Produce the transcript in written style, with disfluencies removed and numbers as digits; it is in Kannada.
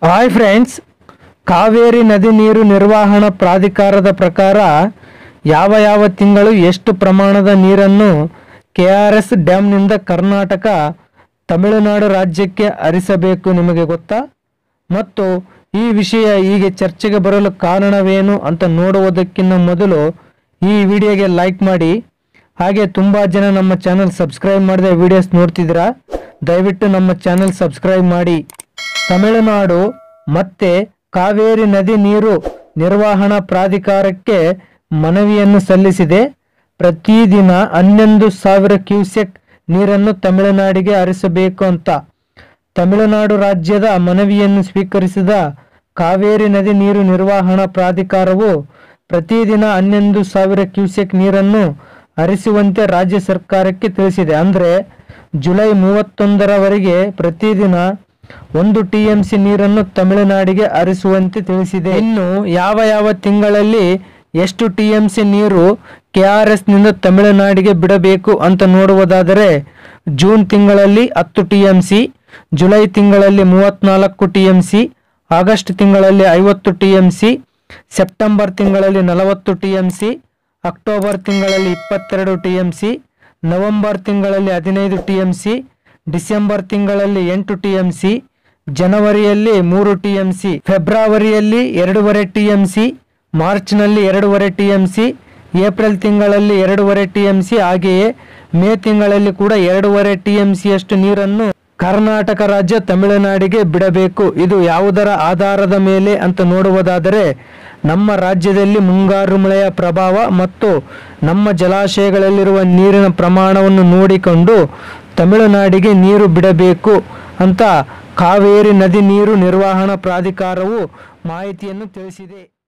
ಹಾಯ್ ಫ್ರೆಂಡ್ಸ್, ಕಾವೇರಿ ನದಿ ನೀರು ನಿರ್ವಹಣಾ ಪ್ರಾಧಿಕಾರದ ಪ್ರಕಾರ ಯಾವ ತಿಂಗಳು ಎಷ್ಟು ಪ್ರಮಾಣದ ನೀರನ್ನು KRS ಡ್ಯಾಮ್ನಿಂದ ಕರ್ನಾಟಕ ತಮಿಳುನಾಡು ರಾಜ್ಯಕ್ಕೆ ಹರಿಸಬೇಕು ನಿಮಗೆ ಗೊತ್ತಾ? ಮತ್ತು ಈ ವಿಷಯ ಹೀಗೆ ಚರ್ಚೆಗೆ ಬರಲು ಕಾರಣವೇನು ಅಂತ ನೋಡುವುದಕ್ಕಿಂತ ಮೊದಲು ಈ ವಿಡಿಯೋಗೆ ಲೈಕ್ ಮಾಡಿ. ಹಾಗೆ ತುಂಬ ಜನ ನಮ್ಮ ಚಾನಲ್ ಸಬ್ಸ್ಕ್ರೈಬ್ ಮಾಡದೆ ವಿಡಿಯೋಸ್ ನೋಡ್ತಿದ್ದೀರಾ, ದಯವಿಟ್ಟು ನಮ್ಮ ಚಾನಲ್ ಸಬ್ಸ್ಕ್ರೈಬ್ ಮಾಡಿ. ತಮಿಳುನಾಡು ಮತ್ತೆ ಕಾವೇರಿ ನದಿ ನೀರು ನಿರ್ವಹಣಾ ಪ್ರಾಧಿಕಾರಕ್ಕೆ ಮನವಿಯನ್ನು ಸಲ್ಲಿಸಿದೆ. ಪ್ರತಿದಿನ 11,000 ಕ್ಯೂಸೆಕ್ ನೀರನ್ನು ತಮಿಳುನಾಡಿಗೆ ಹರಿಸಬೇಕು ಅಂತ. ತಮಿಳುನಾಡು ರಾಜ್ಯದ ಮನವಿಯನ್ನು ಸ್ವೀಕರಿಸಿದ ಕಾವೇರಿ ನದಿ ನೀರು ನಿರ್ವಹಣಾ ಪ್ರಾಧಿಕಾರವು ಪ್ರತಿದಿನ 11,000 ಕ್ಯೂಸೆಕ್ ನೀರನ್ನು ಹರಿಸುವಂತೆ ರಾಜ್ಯ ಸರ್ಕಾರಕ್ಕೆ ತಿಳಿಸಿದೆ. ಅಂದರೆ ಜುಲೈ 31ರವರೆಗೆ ಪ್ರತಿದಿನ 1 TMC ನೀರನ್ನು ತಮಿಳುನಾಡಿಗೆ ಹರಿಸುವಂತೆ ತಿಳಿಸಿದೆ. ಇನ್ನು ಯಾವ ತಿಂಗಳಲ್ಲಿ ಎಷ್ಟು TMC ನೀರು KRS ನಿಂದ ತಮಿಳುನಾಡಿಗೆ ಬಿಡಬೇಕು ಅಂತ ನೋಡುವುದಾದರೆ, ಜೂನ್ ತಿಂಗಳಲ್ಲಿ 10 TMC, ಜುಲೈ ತಿಂಗಳಲ್ಲಿ 34 TMC, ಆಗಸ್ಟ್ ತಿಂಗಳಲ್ಲಿ 50 TMC, ಸೆಪ್ಟೆಂಬರ್ ತಿಂಗಳಲ್ಲಿ 40 TMC, ಅಕ್ಟೋಬರ್ ತಿಂಗಳಲ್ಲಿ 22 TMC, ನವೆಂಬರ್ ತಿಂಗಳಲ್ಲಿ 15 TMC, ಡಿಸೆಂಬರ್ ತಿಂಗಳಲ್ಲಿ 8 TMC, ಜನವರಿಯಲ್ಲಿ 3 TMC, ಫೆಬ್ರವರಿಯಲ್ಲಿ 2.5 TMC, ಮಾರ್ಚ್ನಲ್ಲಿ 2.5 TMC, ಏಪ್ರಿಲ್ ತಿಂಗಳಲ್ಲಿ 2.5 TMC, ಹಾಗೆಯೇ ಮೇ ತಿಂಗಳಲ್ಲಿ ಕೂಡ 2.5 TMC ಅಷ್ಟು ನೀರನ್ನು ಕರ್ನಾಟಕ ರಾಜ್ಯ ತಮಿಳುನಾಡಿಗೆ ಬಿಡಬೇಕು. ಇದು ಯಾವುದರ ಆಧಾರದ ಮೇಲೆ ಅಂತ ನೋಡುವುದಾದರೆ, ನಮ್ಮ ರಾಜ್ಯದಲ್ಲಿ ಮುಂಗಾರು ಮಳೆಯ ಪ್ರಭಾವ ಮತ್ತು ನಮ್ಮ ಜಲಾಶಯಗಳಲ್ಲಿರುವ ನೀರಿನ ಪ್ರಮಾಣವನ್ನು ನೋಡಿಕೊಂಡು ತಮಿಳುನಾಡಿಗೆ ನೀರು ಬಿಡಬೇಕು ಅಂತ ಕಾವೇರಿ ನದಿ ನೀರು ನಿರ್ವಹಣಾ ಪ್ರಾಧಿಕಾರವು ಮಾಹಿತಿಯನ್ನು ತಿಳಿಸಿದೆ.